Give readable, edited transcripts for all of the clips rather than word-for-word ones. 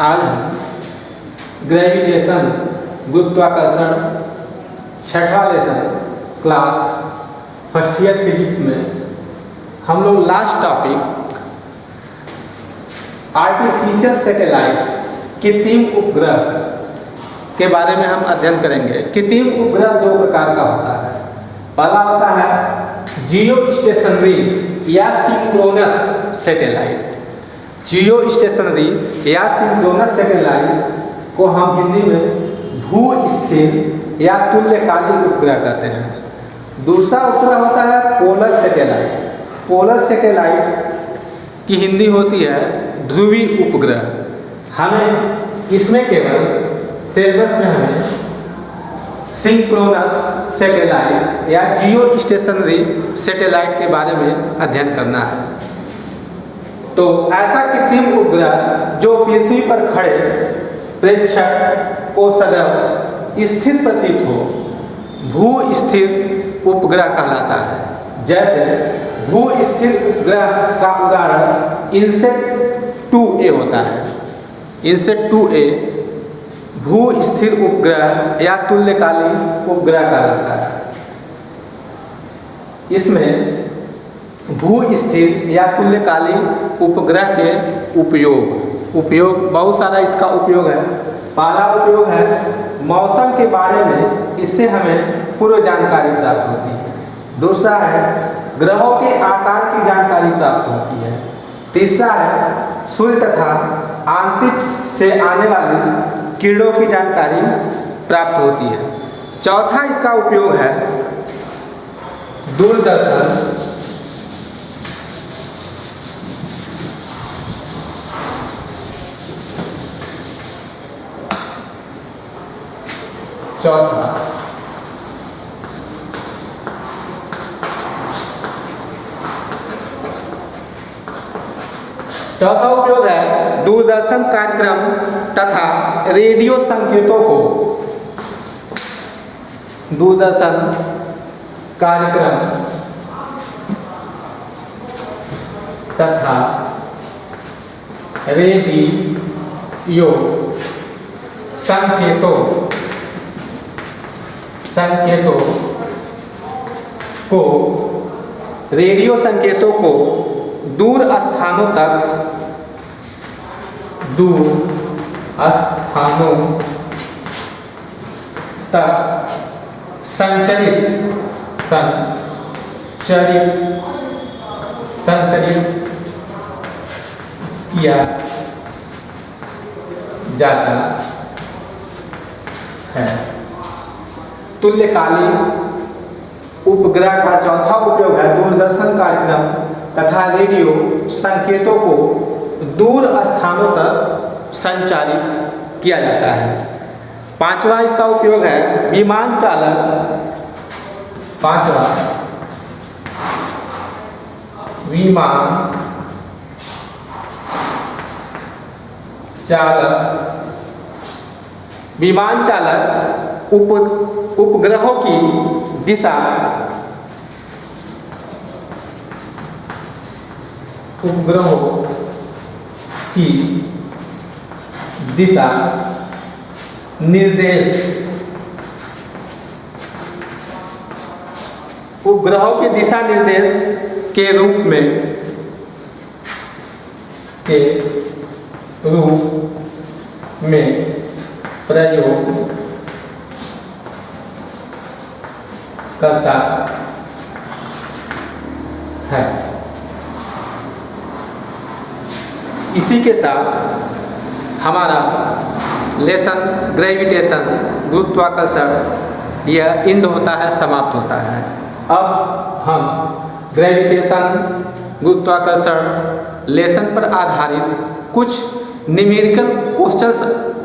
आज हम ग्रेविटेशन गुरुत्वाकर्षण छठा lesson class first year physics में हम लोग लास्ट टॉपिक आर्टिफिशियल सैटेलाइट्स कृत्रिम उपग्रह के बारे में हम अध्ययन करेंगे। कृत्रिम उपग्रह दो प्रकार का होता है। पहला होता है जियो स्टेशनरी या सिंक्रोनस सैटेलाइट। जियो स्टेशनरी या सिंक्रोनस सैटेलाइट को हम हिंदी में भू स्थिर या तुल्यकालिक उपग्रह कहते हैं। दूसरा उपग्रह होता है पोलर सैटेलाइट। पोलर सैटेलाइट की हिंदी होती है ध्रुवी उपग्रह। हमें इसमें केवल सिलेबस में हमें सिंक्रोनस सैटेलाइट या जियो स्टेशनरी सैटेलाइट के बारे में अध्ययन करना है। तो ऐसा कृत्रिम उपग्रह जो पृथ्वी पर खड़े प्रेक्षक को सदैव स्थिर प्रतीत हो, भू स्थिर उपग्रह कहलाता है। जैसे भू स्थिर उपग्रह का उदाहरण इनसेट 2A होता है। इनसेट 2A भू स्थिर उपग्रह या तुल्यकालिक उपग्रह कहलाता है। इसमें भू स्थिर या तुल्यकालिक उपग्रह के उपयोग बहुत सारा इसका उपयोग है। पहला उपयोग है मौसम के बारे में इससे हमें पूर्व जानकारी प्राप्त होती है। दूसरा है ग्रहों के आकार की जानकारी प्राप्त होती है। तीसरा है सूर्य तथा अंतरिक्ष से आने वाली किरणों की जानकारी प्राप्त होती है। चौथा इसका उपयोग है दूरदर्शन चौथा उपयोग है दूरदर्शन कार्यक्रम तथा रेडियो संकेतों को दूरदर्शन कार्यक्रम तथा रेडियो संकेतों को दूर स्थानों तक संचरित किया जाता है। तुल्यकालिक उपग्रह का चौथा उपयोग है दूरदर्शन कार्यक्रम तथा रेडियो संकेतों को दूर स्थानों तक संचारित किया जाता है। पांचवा इसका उपयोग है विमान चालक उपग्रहों की दिशा निर्देश उपग्रहों के दिशा निर्देश के रूप में प्रयोग करता है। इसी के साथ हमारा लेसन ग्रेविटेशन गुरुत्वाकर्षण यह इंड होता है, समाप्त होता है। अब हम ग्रेविटेशन गुरुत्वाकर्षण लेसन पर आधारित कुछ न्यूमेरिकल क्वेश्चंस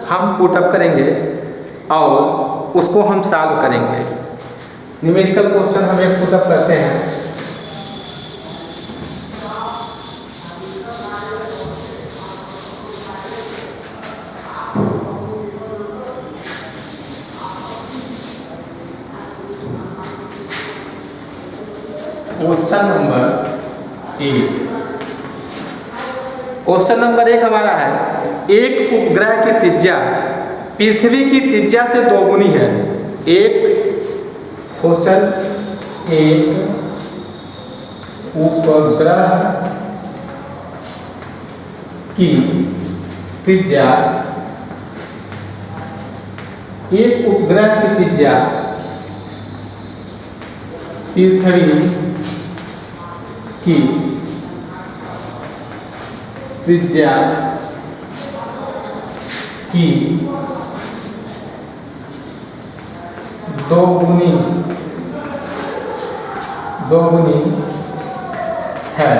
हम पुटअप करेंगे और उसको हम सॉल्व करेंगे। न्यूमेरिकल क्वेश्चन हम एक पुटअप करते हैं। क्वेश्चन नंबर 1 हमारा है एक उपग्रह की त्रिज्या पृथ्वी की त्रिज्या से दोगुनी है। एक क्वेश्चन, एक उपग्रह की त्रिज्या, एक उपग्रह की त्रिज्या पृथ्वी की त्रिज्या की दोगुनी है।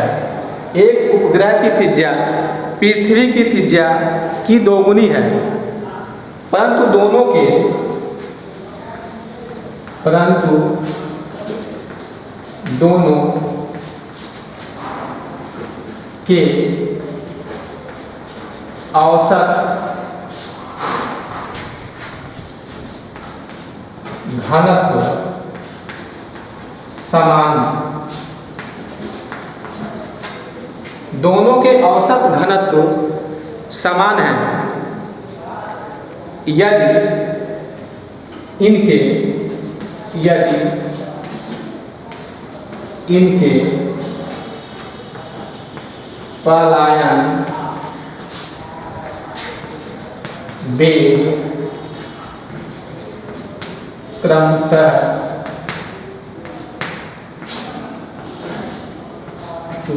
एक उपग्रह की त्रिज्या पृथ्वी की त्रिज्या की दोगुनी है, परंतु दोनों के औसत घनत्व समान, दोनों के औसत घनत्व समान है यदि इनके पलायन वेग क्रमशः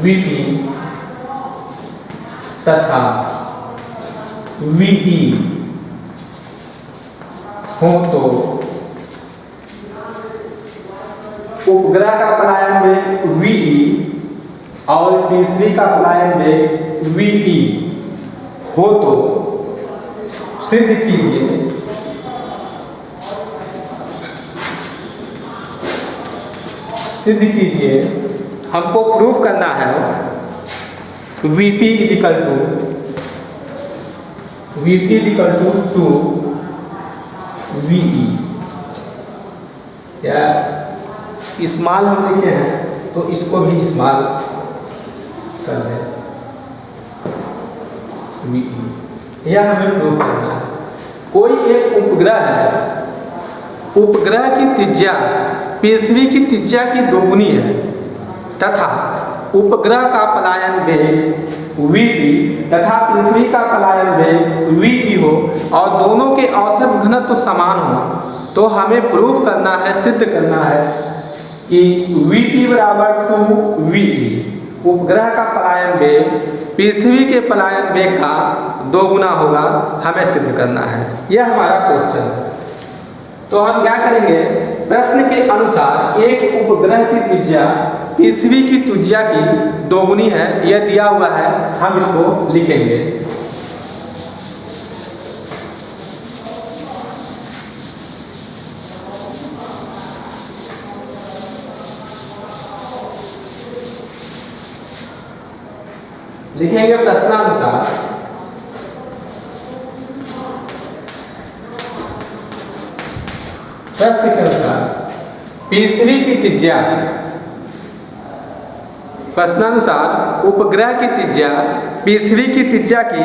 vt तथा ve हो तो उपग्रह का पलायन वेग ve और पृथ्वी का पलायन वेग ve हो तो सिद्ध कीजिए, हमको प्रूफ करना है Vp इजिकल टू 2ve। या इस्माल हम लिखे हैं तो इसको भी इस्माल कर दें ve, यह हमें प्रूफ करना है। कोई एक उपग्रह है, उपग्रह की त्रिज्या पृथ्वी की त्रिज्या की दोगुनी है तथा उपग्रह का पलायन वेग vt तथा पृथ्वी का पलायन वेग ve हो और दोनों के औसत घनत्व समान हो, तो हमें प्रूफ करना है, सिद्ध करना है कि vt बराबर 2ve, उपग्रह का पलायन वेग पृथ्वी के पलायन वेग का दोगुना होगा, हमें सिद्ध करना है। यह हमारा क्वेश्चन है। तो हम क्या करेंगे, प्रश्न के अनुसार एक उपग्रह की त्रिज्या पृथ्वी की त्रिज्या की दोगुनी है, यह दिया हुआ है, हम इसको लिखेंगे। लिखेंगे प्रश्नानुसार प्रश्न के अनुसार पृथ्वी की त्रिज्या, प्रश्नानुसार उपग्रह की त्रिज्या पृथ्वी की त्रिज्या की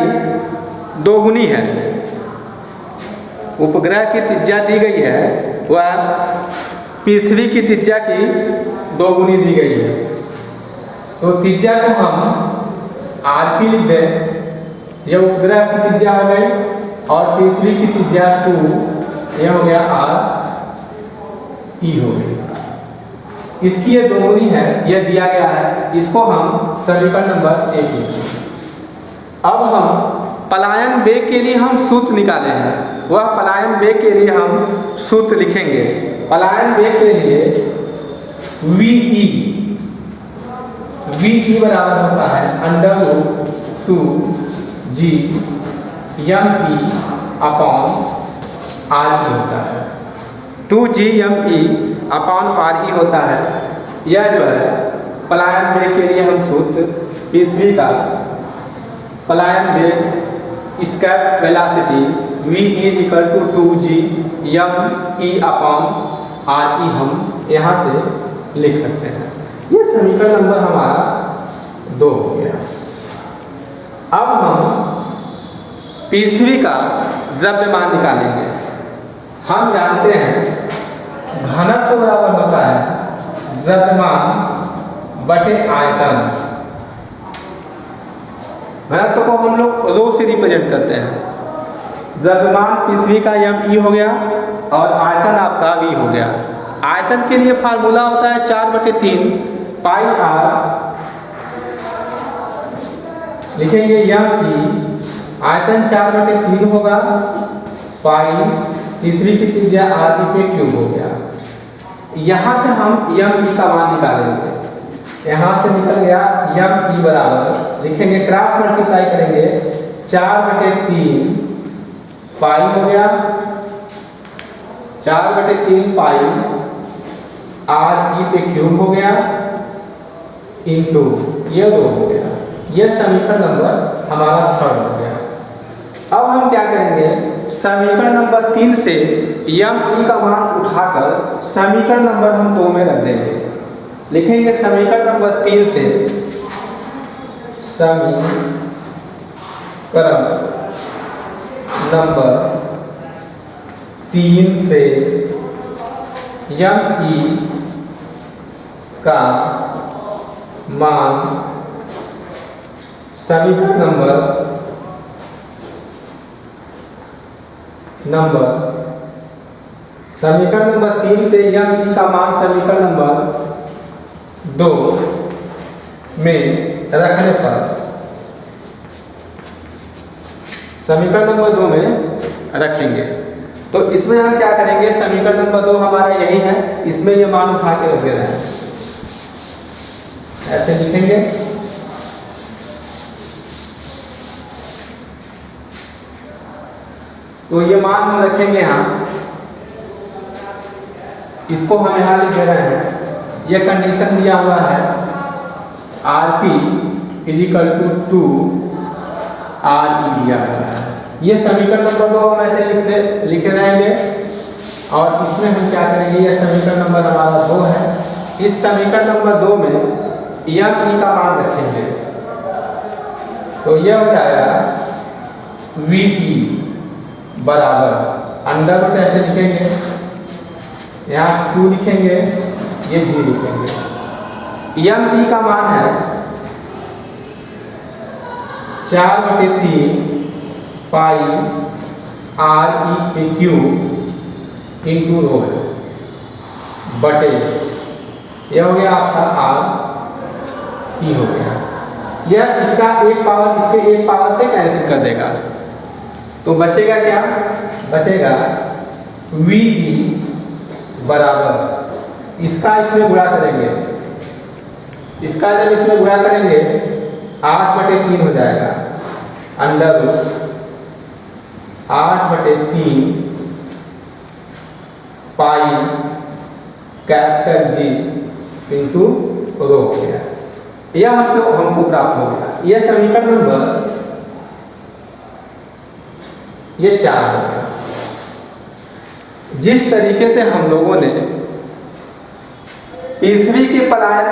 दोगुनी है। उपग्रह की त्रिज्या दी गई है वह पृथ्वी की त्रिज्या की दोगुनी दी गई है। तो त्रिज्या को हम r लिख दें, यह उपग्रह की त्रिज्या हो गई और पृथ्वी की त्रिज्या 2, यह हो गया r e हो गई। इसकी ये दोगुनी है, यह दिया गया है, इसको हम समीकरण नंबर 1 लिखेंगे। अब हम पलायन वेग के लिए हम सूत्र निकाले हैं, वह पलायन वेग के लिए हम सूत्र लिखेंगे। पलायन वेग के लिए ve बराबर होता है √2g me अपॉन re होता है। 2g me अपॉन re होता है। यह जो है पलायन वेग के लिए हम सूत्र पृथ्वी का पलायन वेग escape velocity v is equal to 2g me upon re हम यहाँ से लिख सकते हैं। ये समीकरण नंबर हमारा 2 हो गया। अब हम पृथ्वी का द्रव्यमान निकालेंगे। हम जानते हैं घनत्व बराबर होता है द्रव्यमान बटे आयतन। घनत्व को हम लोग रो से रिप्रेजेंट करते हैं। द्रव्यमान पृथ्वी का m e हो गया और आयतन आपका v हो गया। आयतन के लिए फार्मूला होता है 4/3 पाई r, लिखेंगे m e, आयतन 4/3 होगा पाई, तीसरी की त्रिज्या r पे क्यूब हो गया। यहाँ से हम m e का मान निकालेंगे। यहाँ से निकल गया m e बराबर, लिखेंगे क्रॉस मल्टीप्लाई करेंगे 4/3 पाई हो गया, 4/3 पाई r e पे क्यूब हो गया इंटू ये 2 हो गया। ये समीकरण नंबर हमारा 3 हो गया। अब हम क्या करेंगे, समीकरण नंबर 3 से m e का मान उठाकर समीकरण नंबर हम 2 में रख देंगे। लिखेंगे समीकरण नंबर 3 से समीकरण नंबर 3 से m e का मान समीकरण समीकरण नंबर 3 से m e का मान समीकरण नंबर 2 में रखने पर समीकरण नंबर 2 में रखेंगे। तो इसमें हम क्या करेंगे, समीकरण नंबर 2 हमारा यही है, इसमें ये मान उठा के रख दे रहे हैं। ऐसे लिखेंगे, तो ये मान हम रखेंगे यहाँ, इसको हम यहाँ लिख दे रहे हैं। ये कंडीशन दिया हुआ है Rp = 2 Re दिया हुआ है। ये समीकरण नंबर 2 हम ऐसे लिखे रहेंगे और इसमें हम क्या करेंगे, ये समीकरण नंबर हमारा 2 है। इस समीकरण नंबर 2 में m e का मान रखेंगे, तो ये हो जाएगा V e बराबर अंडर रूट, ऐसे लिखेंगे, यहाँ q लिखेंगे, ये g लिखेंगे। m e का मान है 4/3 पाई r e पे क्यूब इंटू रो है बटे, यह हो गया आपका r e हो गया। यह इसका एक पावर इसके एक पावर से कैंसिल कर देगा, तो बचेगा क्या, बचेगा V e बराबर, इसका इसमें गुणा करेंगे, इसका जब इसमें गुणा करेंगे 8/3 हो जाएगा, under root 8/3 pi capital G into rho हो गया। यह हमको प्राप्त हो गया। यह समीकरण नंबर ये 4 हो गया। जिस तरीके से हम लोगों ने पृथ्वी के पलायन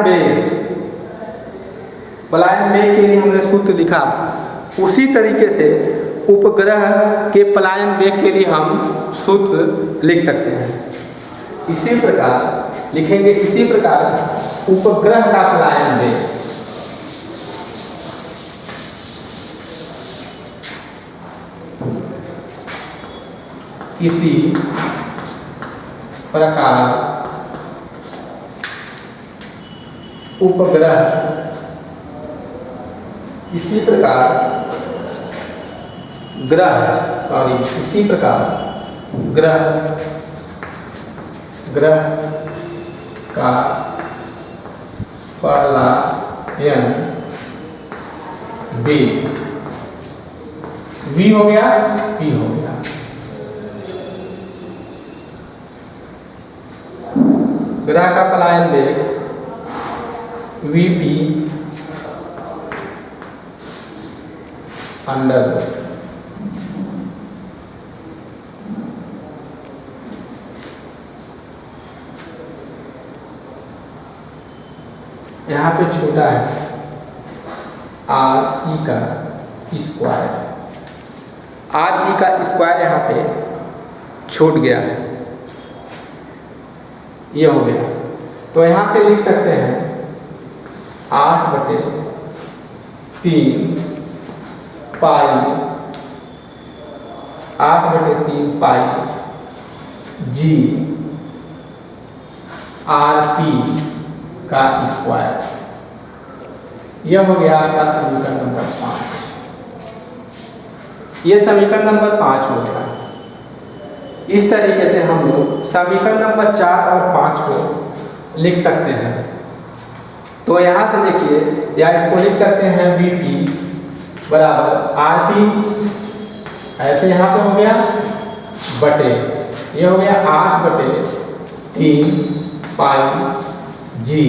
वेग के लिए हमने सूत्र लिखा, उसी तरीके से उपग्रह के पलायन वेग के लिए हम सूत्र लिख सकते हैं। इसी प्रकार लिखेंगे, इसी प्रकार उपग्रह का पलायन वेग, इसी प्रकार उपग्रह, इसी प्रकार ग्रह का पलायन वेग v हो गया, p हो गया। ग्रह का पलायन वेग Vp अंडर यहाँ पे छोटा है r e का स्क्वायर आर ई का स्क्वायर यहाँ पे छूट गया है, ये हो गया। तो यहाँ से लिख सकते हैं 8/3 पाई 8/3 पाई जी आर पी का स्क्वायर। यह हो गया आपका समीकरण नंबर 5। ये समीकरण नंबर 5 हो गया। इस तरीके से हम लोग समीकरण नंबर 4 और 5 को लिख सकते हैं। तो यहाँ से देखिए, या इसको लिख सकते हैं वी पी बराबर आर पी, ऐसे यहाँ पे हो गया बटे, ये हो गया 8/3 पाई जी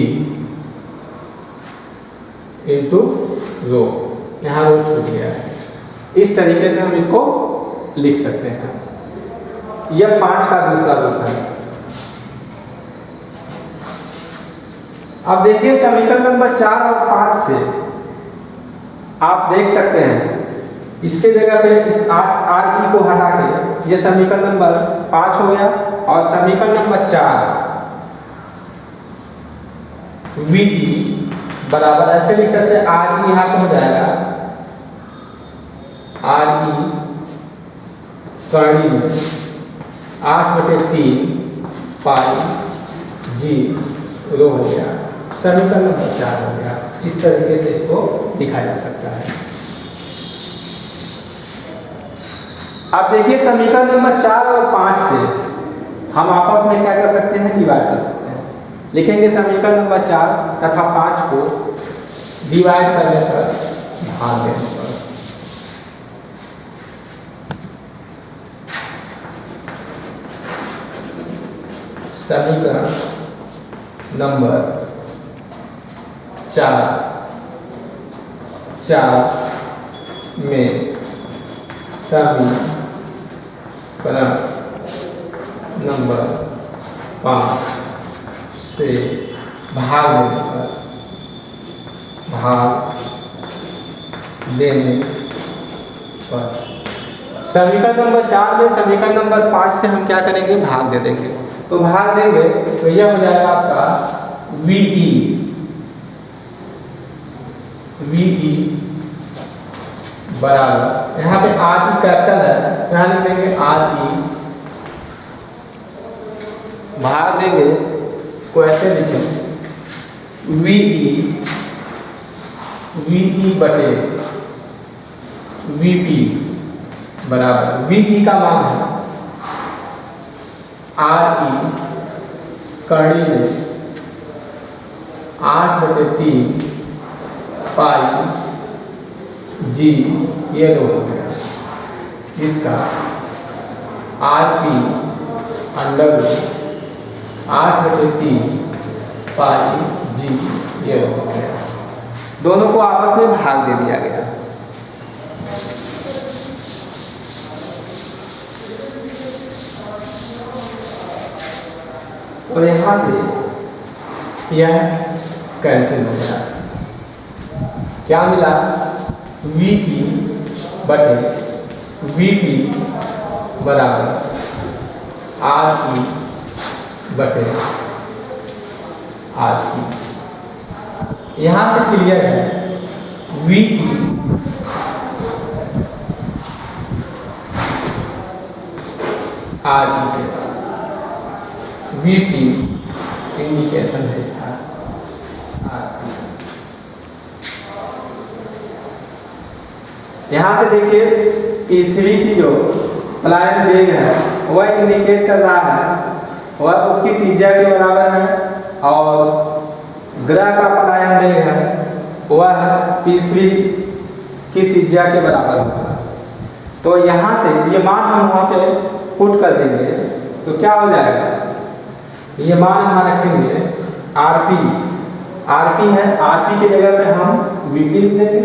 इंटू रो, यहाँ रो छूट गया है। इस तरीके से हम इसको लिख सकते हैं। यह 5 का दूसरा रूप है। अब देखिए समीकरण नंबर 4 और 5 से आप देख सकते हैं, इसके जगह पे इस आर ई को हटा के ये समीकरण नंबर 5 हो गया, और समीकरण नंबर 4 वी बराबर ऐसे लिख सकते हैं, आर ई यहाँ पे हो जाएगा आर ई करणी में 8/3 पाई जी रो हो गया, समीकरण नंबर 4 हो गया। इस तरीके से इसको दिखाया जा सकता है। अब देखिए समीकरण नंबर 4 और 5 से हम आपस में क्या कर सकते हैं, डिवाइड कर सकते हैं। लिखेंगे समीकरण नंबर 4 तथा 5 को डिवाइड करने पर भाग देने पर समीकरण नंबर 4 में समीकरण नंबर 5 से भाग देने पर समीकरण नंबर 4 में समीकरण नंबर 5 से हम क्या करेंगे, भाग दे देंगे। तो भाग देंगे तो यह हो जाएगा आपका वीई बराबर, यहाँ पे आर ई कैपिटल है, यहाँ लिख देंगे आर ई, भाग देंगे इसको ऐसे लिखें वीई बटे वीपी बराबर, वीई का मान है आर ई करणी में 8/3 पाई जी, ये रो हो गया, इसका आर पी अंडर 8/3 पाई जी, ये रो हो गया। दोनों को आपस में भाग दे दिया गया। और यहाँ से यह कैंसिल हो गया। क्या मिला, वी ई बटे वी पी बराबर आर ई बटे आर पी। यहाँ से क्लियर है, V E R E V P indication है इसका आर पी। यहाँ से देखिए पृथ्वी की जो पलायन वेग है वह इंडिकेट कर रहा है, वह उसकी त्रिज्या के बराबर है, और ग्रह का पलायन वेग है वह पृथ्वी की त्रिज्या के बराबर होगा। तो यहाँ से ये मान हम वहाँ पे पुट कर देंगे तो क्या हो जाएगा, ये मान हम रखेंगे आरपी है, आरपी की जगह पे हम वीपी लिख देंगे,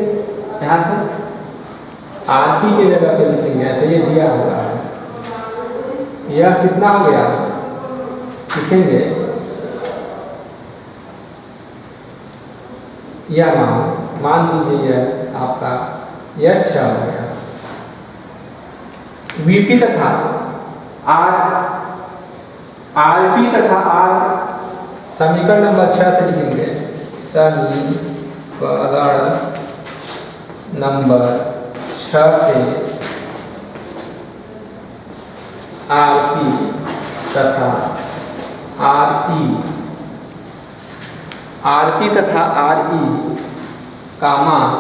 यहाँ से आरपी की जगह पे लिखेंगे ऐसे, ये दिया हुआ है। यह कितना हो गया, लिखेंगे यह मान लीजिए यह आपका यह 6 हो गया। वीपी तथा आरपी तथा आर समीकरण नंबर 6 से लिखेंगे। समीकरण नंबर 6 से आरपी तथा आरपी तथा आरई का मान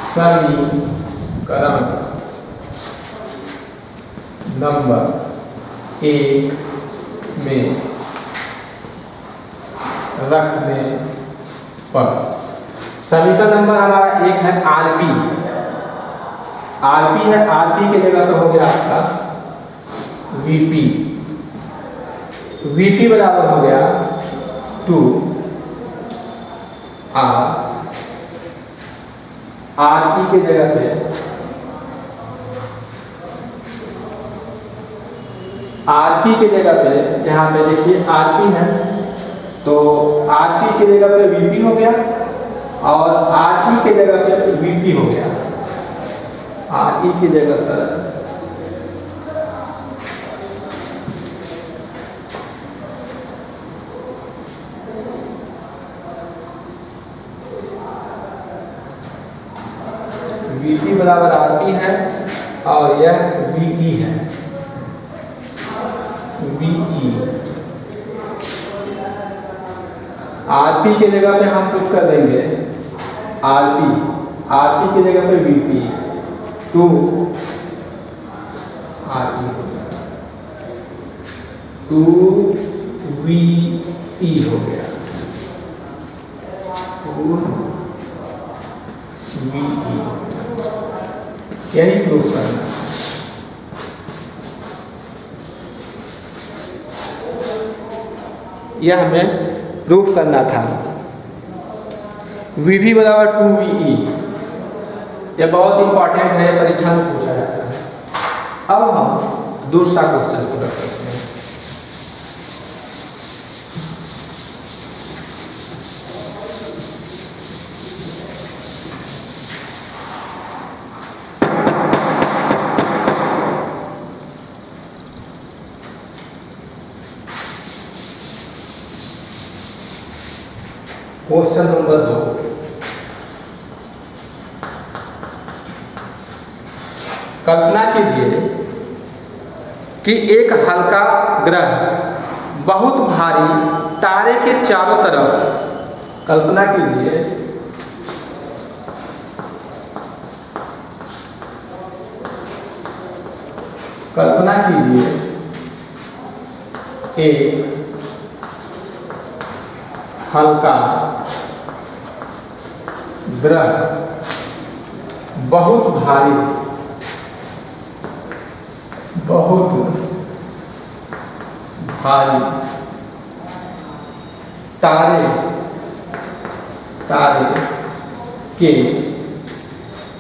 समीकरण नंबर 1 में रखने पर समीकरण नंबर हमारा 1 है आरपी है। आरपी के जगह पे हो गया आपका वीपी बराबर हो गया 2 आरपी के जगह पे यहाँ पे देखिए आरपी है, तो आरपी के जगह पे वीपी हो गया और आरई के जगह पे वीपी हो गया। आरई की जगह पर वीपी बराबर आरपी है और यह वीई है। आरपी के जगह पे हम पुट कर देंगे आरपी के जगह पे वीपी 2 आरपी 2 वीई हो गया 2 वीई। यही प्रूफ करना है। यह हमें प्रूफ करना था। वीवी बराबर 2 वीई, यह बहुत इंपॉर्टेंट है, परीक्षा में पूछा जाता है। अब हम दूसरा क्वेश्चन पूरा करते हैं। क्वेश्चन नंबर 2, कल्पना कीजिए कि एक हल्का ग्रह बहुत भारी तारे के चारों तरफ, कल्पना कीजिए एक हल्का ग्रह बहुत भारी तारे के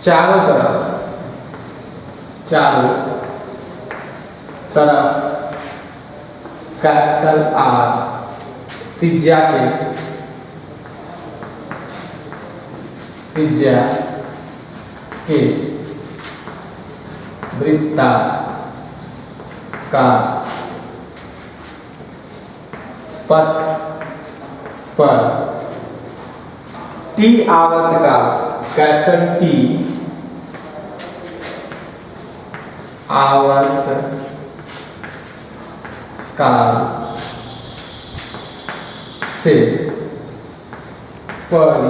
चारों तरफ कैपिटल आर त्रिज्या के वृत्ताकार पथ पर टी आवर्तकाल, कैपिटल टी आवर्तकाल से परिक्रमण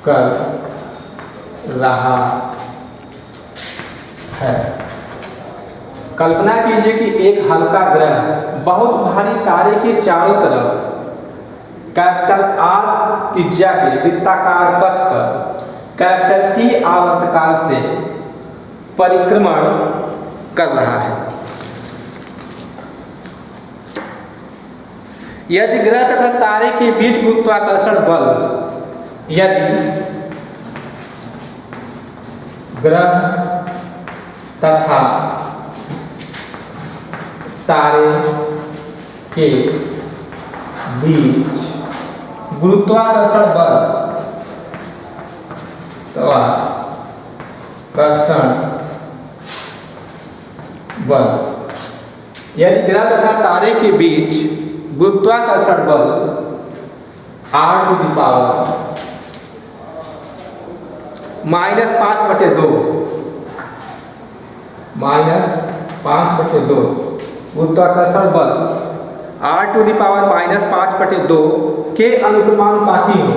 कर रहा है। कल्पना कीजिए कि एक हल्का ग्रह बहुत भारी तारे के चारों तरफ कैपिटल आर त्रिज्या के वृत्ताकार पथ पर कैपिटल टी आवर्तकाल से परिक्रमण कर रहा है। यदि ग्रह तथा तारे के बीच गुरुत्वाकर्षण बल, यदि ग्रह तथा तारे के बीच गुरुत्वाकर्षण बल यदि ग्रह तथा तारे के बीच गुरुत्वाकर्षण बल r⁻²-5/2 गुरुत्वाकर्षण बल r⁻²-5/2 के अनुक्रमानुपाती हो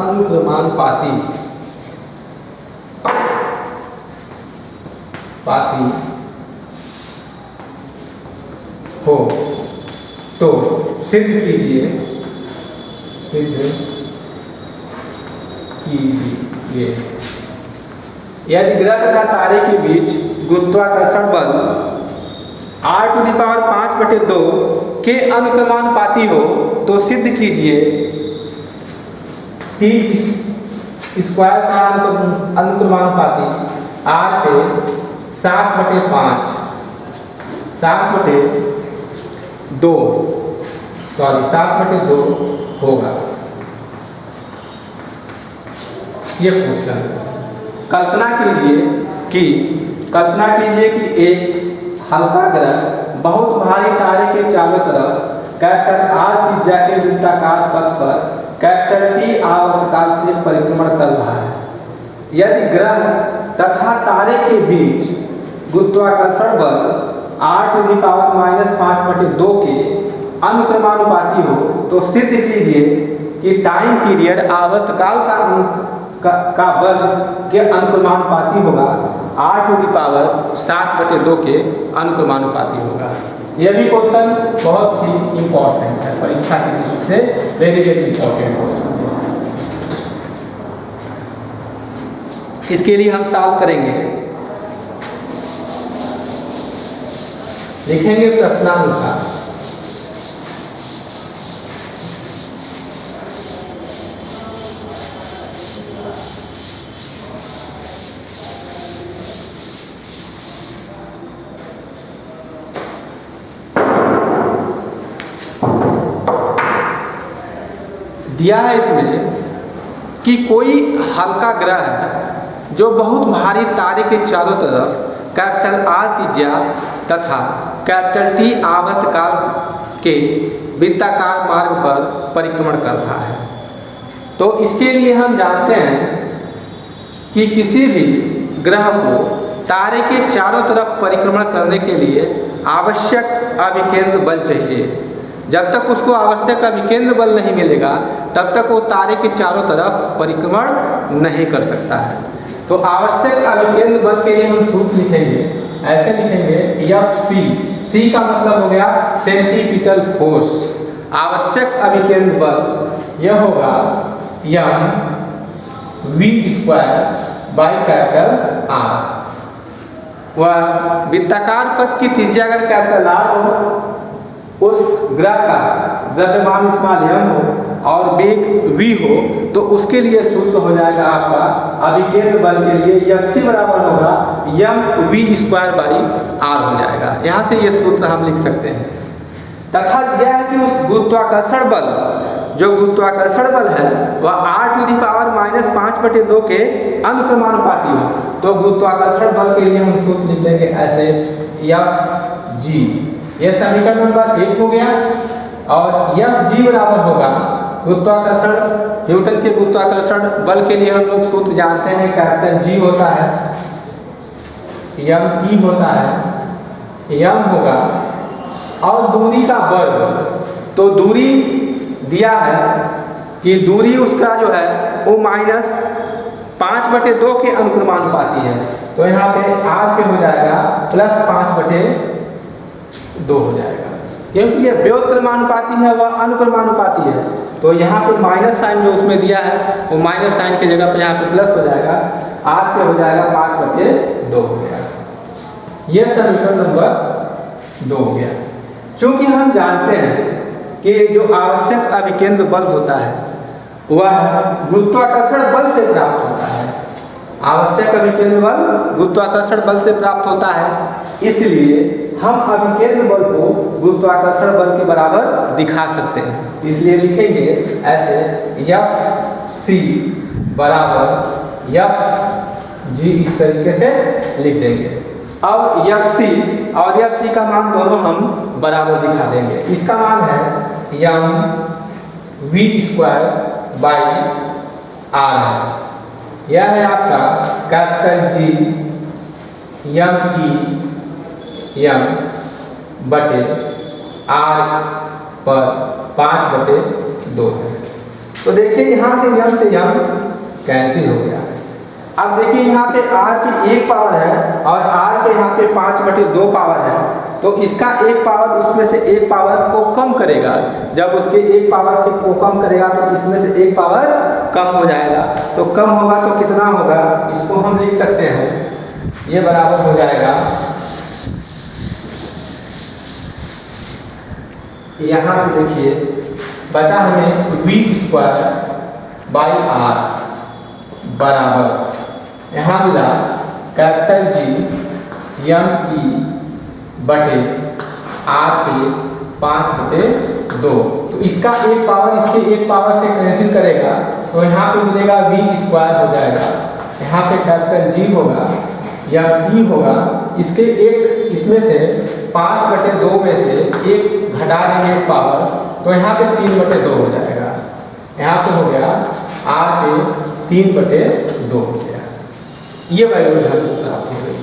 अनुक्रमानुपाती हो तो सिद्ध कीजिए यदि ग्रह तथा तारे के बीच गुरुत्वाकर्षण बल r⁻² के अनुक्रमानुपाती हो तो सिद्ध कीजिए T स्क्वायर का अनुक्रमानुपाती r पे 7/2 होगा। ये क्वेश्चन कल्पना कीजिए कि एक हल्का ग्रह बहुत भारी तारे के चारों तरफ कैपिटल R त्रिज्या के वृत्ताकार पथ पर कैपिटल T आवर्तकाल से परिक्रमण कर रहा है। यदि ग्रह तथा तारे के बीच गुरुत्वाकर्षण बल r⁻² के अनुक्रमानुपाती हो तो सिद्ध कीजिए कि टाइम पीरियड आवर्तकाल का बल के अनुक्रमानुपाती होगा r⁻² के अनुक्रमानुपाती होगा। यह भी क्वेश्चन बहुत ही इंपॉर्टेंट है, परीक्षा की दृष्टि से वेरी इंपॉर्टेंट क्वेश्चन है। इसके लिए हम सॉल्व करेंगे, लिखेंगे प्रश्नानुसार। दिया है इसमें कि कोई हल्का ग्रह है जो बहुत भारी तारे के चारों तरफ कैपिटल R त्रिज्या तथा कैपिटल T आवर्तकाल के वृत्ताकार मार्ग पर परिक्रमण कर रहा है। तो इसके लिए हम जानते हैं कि किसी भी ग्रह को तारे के चारों तरफ परिक्रमण करने के लिए आवश्यक अभिकेंद्र बल चाहिए। जब तक उसको आवश्यक अभिकेंद्र बल नहीं मिलेगा तब तक वो तारे के चारों तरफ परिक्रमण नहीं कर सकता है। तो आवश्यक अभिकेंद्र बल के लिए हम सूत्र लिखेंगे, ऐसे लिखेंगे FC। C का मतलब हो गया सेंटीपिटल फोर्स। आवश्यक अभिकेंद्र बल यह होगा mv²/R। वह वृत्ताकार पथ की त्रिज्या अगर कैपिटल R हो, उस ग्रह का द्रव्यमान m हो और वेग v हो, तो उसके लिए सूत्र हो जाएगा आपका अभिकेंद्र बल के लिए FC बराबर होगा mv²/R हो जाएगा। यहाँ से ये सूत्र हम लिख सकते हैं। तथा दिया है कि उस गुरुत्वाकर्षण बल है वह r⁻² के अनुक्रमानुपाती हो। तो गुरुत्वाकर्षण बल के लिए हम सूत्र लिख देंगे ऐसे Fg। यह समीकरण नंबर 1 हो गया। और Fg बराबर होगा गुरुत्वाकर्षण, न्यूटन के गुरुत्वाकर्षण बल के लिए हम लोग सूत्र जानते हैं, कैपिटल G होता है, mt होता है, m होगा और दूरी का वर्ग। तो दूरी दिया है कि दूरी उसका जो है वो -5/2 के अनुक्रमानुपाती है। तो यहाँ पे r पे हो जाएगा +5/2 हो जाएगा, क्योंकि ये व्युत्क्रमानुपाती है, वह अनुक्रमानुपाती है। तो यहाँ पे माइनस साइन जो उसमें दिया है वो माइनस साइन की जगह पे यहाँ पे प्लस हो जाएगा, r पे हो जाएगा 5/2 हो जाएगा। ये समीकरण नंबर 2 हो गया। चूंकि हम जानते हैं कि जो आवश्यक अभिकेंद्र बल होता है वह गुरुत्वाकर्षण बल से प्राप्त होता है। आवश्यक अभिकेंद्र बल गुरुत्वाकर्षण बल से प्राप्त होता है, इसलिए हम अभिकेंद्र बल को गुरुत्वाकर्षण बल के बराबर दिखा सकते हैं। इसलिए लिखेंगे ऐसे Fc बराबर Fg, इस तरीके से लिख देंगे। अब Fc और Fg का मान दोनों हम बराबर दिखा देंगे। इसका मान है mv²/r, यह है आपका कैपिटल G m बटे r पर 5/2 है। तो देखिए यहाँ से m कैंसिल हो गया। अब देखिए यहाँ पे r की 1 पावर है और r के यहाँ पे 5/2 पावर है, तो इसका 1 पावर उसमें से 1 पावर को कम करेगा। जब उसके 1 पावर से को कम करेगा तो इसमें से 1 पावर कम हो जाएगा। तो कम होगा तो कितना होगा, इसको हम लिख सकते हैं, ये बराबर हो जाएगा, यहाँ से देखिए बचा हमें v²/r बराबर, यहाँ मिला कैपिटल G m e बटे r पे 5/2। तो इसका 1 पावर इसके 1 पावर से कैंसिल करेगा तो यहाँ पे मिलेगा v² हो जाएगा, यहाँ पे कैपिटल G होगा या e होगा, इसके एक इसमें से 5/2 में से 1 घटा देंगे 1 पावर, तो यहाँ पे 3/2 हो जाएगा। यहाँ पे हो गया r पे 3/2 हो गया। ये वैल्यू प्राप्त हो गई।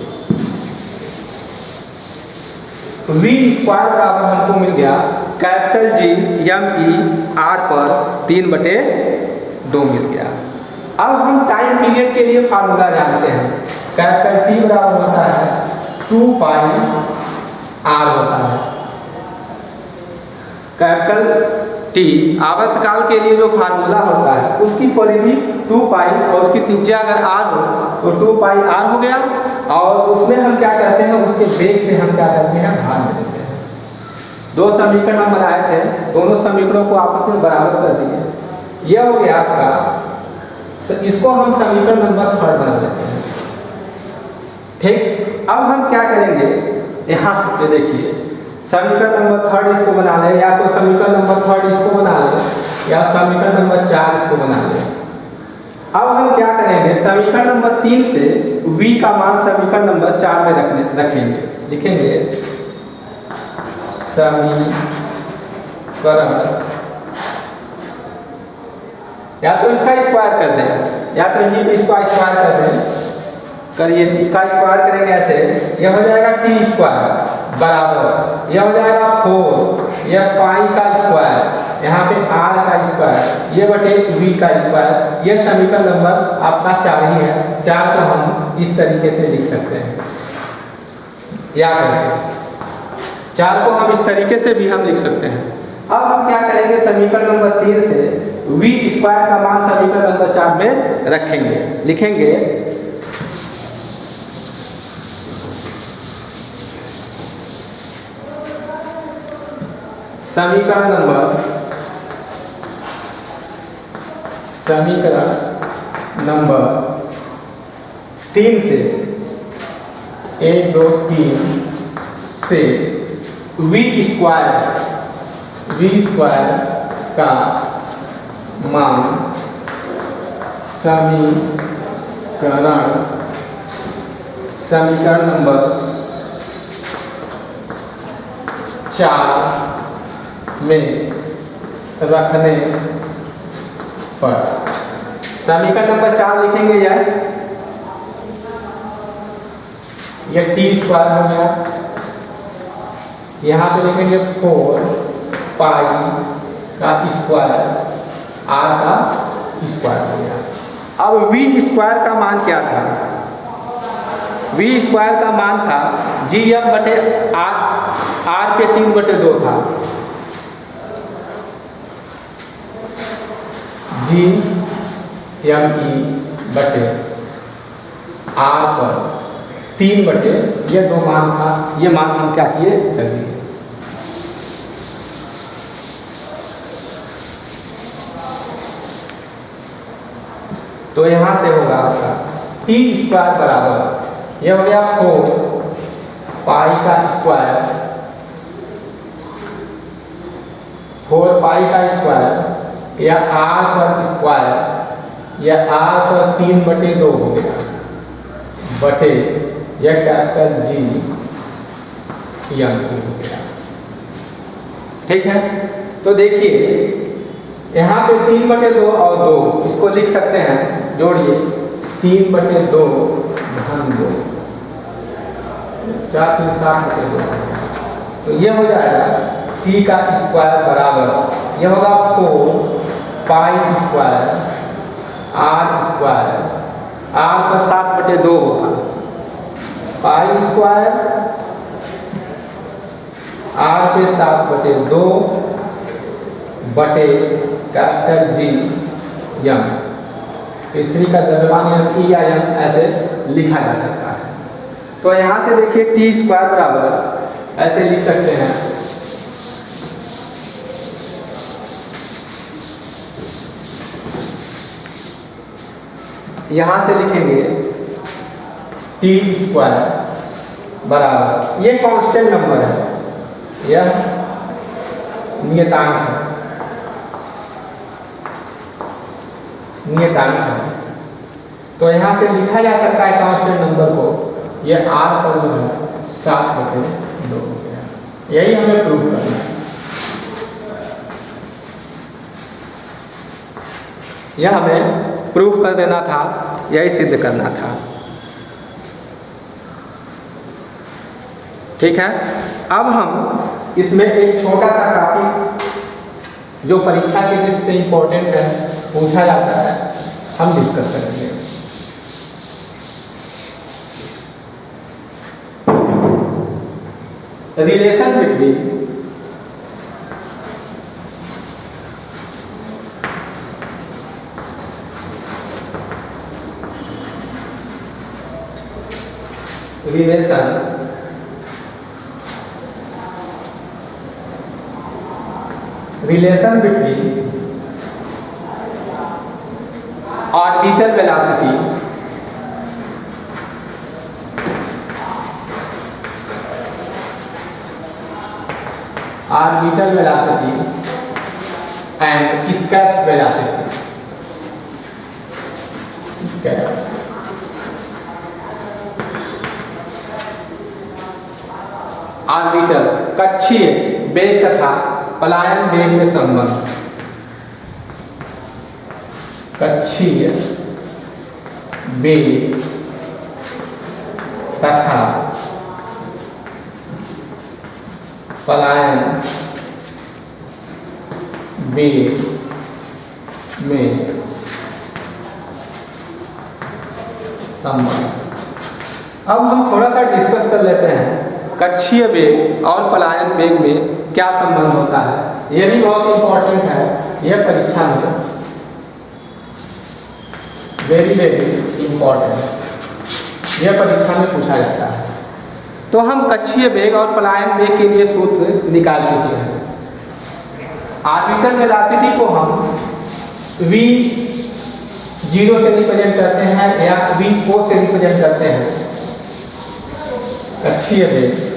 तो v² बराबर हमको मिल गया capital G m e r पर 3/2 मिल गया। अब हम टाइम पीरियड के लिए फार्मूला जानते हैं। कैपिटल T बराबर होता है 2πr होता है। कैपिटल T आवर्तकाल के लिए जो फार्मूला होता है उसकी परिधि 2π और उसकी त्रिज्या अगर r हो तो 2πr हो गया। और उसमें हम क्या करते हैं, उसके वेग से हम क्या करते हैं, भाग में देते हैं। 2 समीकरण हम बनाए थे, दोनों समीकरणों को आपस में बराबर कर दिए। यह हो गया आपका, इसको हम समीकरण नंबर 3 बना लेते हैं। ठीक, अब हम क्या करेंगे, यहाँ से देखिए समीकरण नंबर 3 इसको बना ले, या तो समीकरण नंबर 3 इसको बना ले या समीकरण नंबर 4 इसको बना ले। अब हम क्या करेंगे, समीकरण नंबर 3 से v का मान समीकरण नंबर 4 में रखेंगे। लिखेंगे समीकरण, या तो इसका स्क्वायर कर दें या तो यहीं पे इसका स्क्वायर कर दें, करिए इसका स्क्वायर करेंगे ऐसे, यह हो जाएगा t² बराबर, यह हो जाएगा 4, यह पाई का स्क्वायर, यहाँ पे r का स्क्वायर, ये बटे v का स्क्वायर। ये समीकरण नंबर आपका 4 ही है। 4 को हम इस तरीके से लिख सकते हैं, याद रखें 4 को हम इस तरीके से भी हम लिख सकते हैं। अब हम क्या करेंगे, समीकरण नंबर 3 से v² का मान समीकरण नंबर 4 में रखेंगे। लिखेंगे समीकरण नंबर 3 से 1 2 3 से v² का मान समीकरण नंबर 4 में रखने पर, समीकरण नंबर 4 लिखेंगे यार, यह t² हो गया, यहाँ पे लिखेंगे 4 पाई का स्क्वायर r का स्क्वायर हो गया। अब v² का मान क्या था, v² का मान था gm बटे r पे 3/2 था, gme बटे r पर 3 बटे ये 2 मान था, ये मान हम क्या किए, कर दिए। तो यहाँ से होगा आपका टी स्क्वायर बराबर, यह हो गया 4 पाई का स्क्वायर, 4 पाई का स्क्वायर या आर पर स्क्वायर या आर पर 3/2 हो गया बटे या कैपिटल जी यम हो गया। ठीक है, तो देखिए यहाँ पे 3/2 और 2 इसको लिख सकते हैं, जोड़िए 3/2 धन 2, 4 3 7/2, तो ये हो जाएगा टी का स्क्वायर बराबर, यह होगा 4 pi square R square, R पर 7/2 होगा, पाई स्क्वायर आर पे 7/2 बटे कैपिटल जी यम, पृथ्वी का द्रव्यमान या ई या यम ऐसे लिखा जा सकता है। तो यहाँ से देखिए टी स्क्वायर बराबर ऐसे लिख सकते हैं, यहाँ से लिखेंगे टी स्क्वायर बराबर, ये कांस्टेंट नंबर है, यह नियतांक है, नियतांक है, तो यहाँ से लिखा जा सकता है कांस्टेंट नंबर को, यह आर पर जो है 7/2 हो गया। यही हमें प्रूफ करना है, यह हमें प्रूफ कर देना था, यही सिद्ध करना था। ठीक है, अब हम इसमें एक छोटा सा टॉपिक जो परीक्षा की दृष्टि से इम्पोर्टेंट है, पूछा जाता है, हम डिस्कस करेंगे। Relation between relation between orbital velocity and escape velocity, orbital कक्षीय वेग तथा पलायन वेग में संबंध, कक्षीय वेग तथा पलायन वेग में संबंध। अब हम थोड़ा सा डिस्कस कर लेते हैं कक्षीय वेग और पलायन वेग में क्या संबंध होता है। यह भी बहुत इंपॉर्टेंट है, यह परीक्षा में वेरी वेरी इंपॉर्टेंट, यह परीक्षा में पूछा जाता है। तो हम कक्षीय वेग और पलायन वेग के लिए सूत्र निकाल चुके हैं। ऑर्बिटल वेलोसिटी को हम v0 से रिप्रेजेंट करते हैं या v4 से रिप्रेजेंट करते हैं। कक्षीय वेग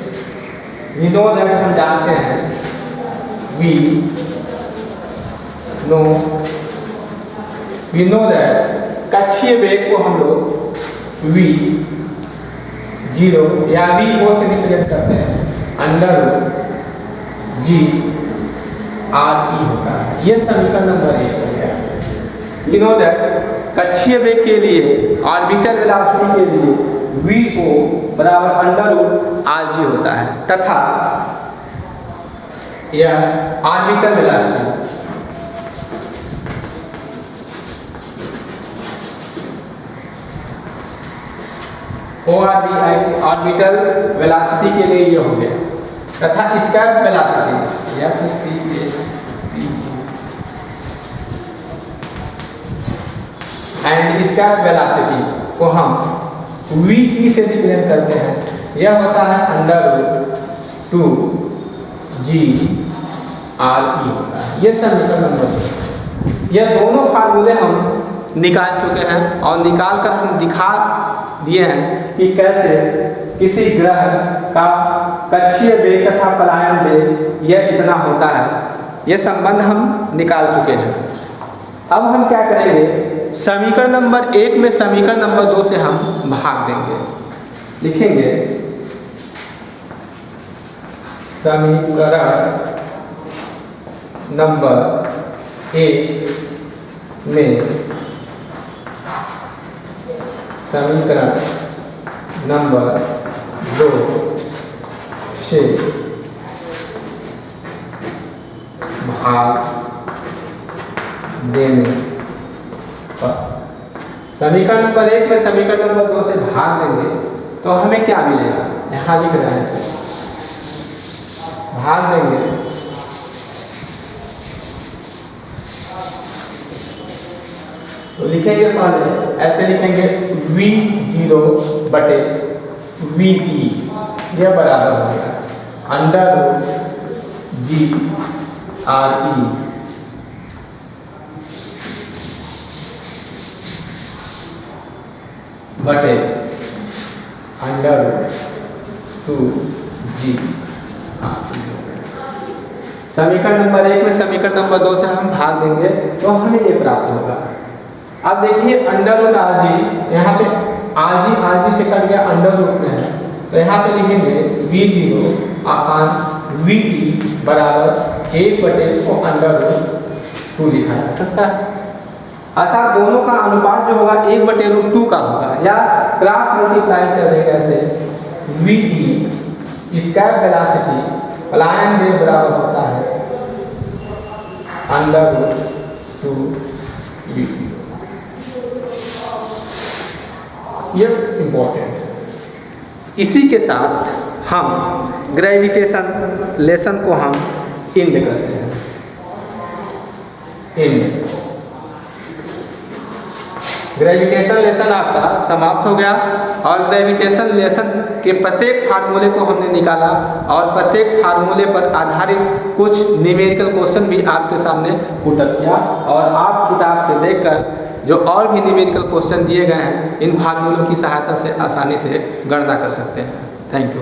we know that हम जानते हैं we know that कक्षीय वेग को हम लोग v0 या v4 से रिप्रेजेंट करते हैं, √g/r होता है। ये समीकरण नंबर 1 हो गया। we know that कक्षीय वेग के लिए ऑर्बिटल वेलोसिटी के लिए v को बराबर √rg होता है तथा यह ऑर्बिटल वेलोसिटी ऑर्बिटल वेलोसिटी के लिए ये हो गया तथा escape velocity and escape velocity को हम वी ई से रिप्रेजेंट करते हैं। यह होता है √2 GRE होता है। ये समीकरण नंबर 2। यह दोनों फार्मूले हम निकाल चुके हैं और निकाल कर हम दिखा दिए हैं कि कैसे किसी ग्रह का कक्षीय वेग तथा पलायन वेग यह इतना होता है। यह संबंध हम निकाल चुके हैं। अब हम क्या करेंगे, समीकरण नंबर 1 में समीकरण नंबर 2 से हम भाग देंगे। लिखेंगे समीकरण नंबर 1 में समीकरण नंबर 2 से भाग देने पर, समीकरण नंबर 1 में समीकरण नंबर 2 से भाग देंगे तो हमें क्या मिलेगा, यहाँ लिख रहे हैं इसे, भाग देंगे तो लिखेंगे, पहले ऐसे लिखेंगे V0/VE, यह बराबर हो गया √GRE बटे √2G। समीकरण नंबर 1 में समीकरण नंबर 2 से हम भाग देंगे तो हमें ये प्राप्त होगा। अब देखिए √RG, यहाँ पे RG से कट गया, √ में है तो यहाँ पे लिखेंगे V0/VE बराबर 1/, इसको √2 लिखा जा सकता है। अर्थात दोनों का अनुपात जो होगा 1/√2 का होगा, या क्रॉस मल्टीप्लाई कर देंगे ऐसे, VE स्कैप वेलोसिटी पलायन वेग बराबर होता है √2VE। ये इम्पोर्टेंट है। इसी के साथ हम ग्रेविटेशन लेसन को हम एंड करते हैं। एंड ग्रेविटेशन लेसन आपका समाप्त हो गया और ग्रेविटेशन लेसन के प्रत्येक फार्मूले को हमने निकाला और प्रत्येक फार्मूले पर आधारित कुछ न्यूमेरिकल क्वेश्चन भी आपके सामने पुट अप किया और आप किताब से देखकर जो और भी न्यूमेरिकल क्वेश्चन दिए गए हैं इन फार्मूलों की सहायता से आसानी से गणना कर सकते हैं। Thank you.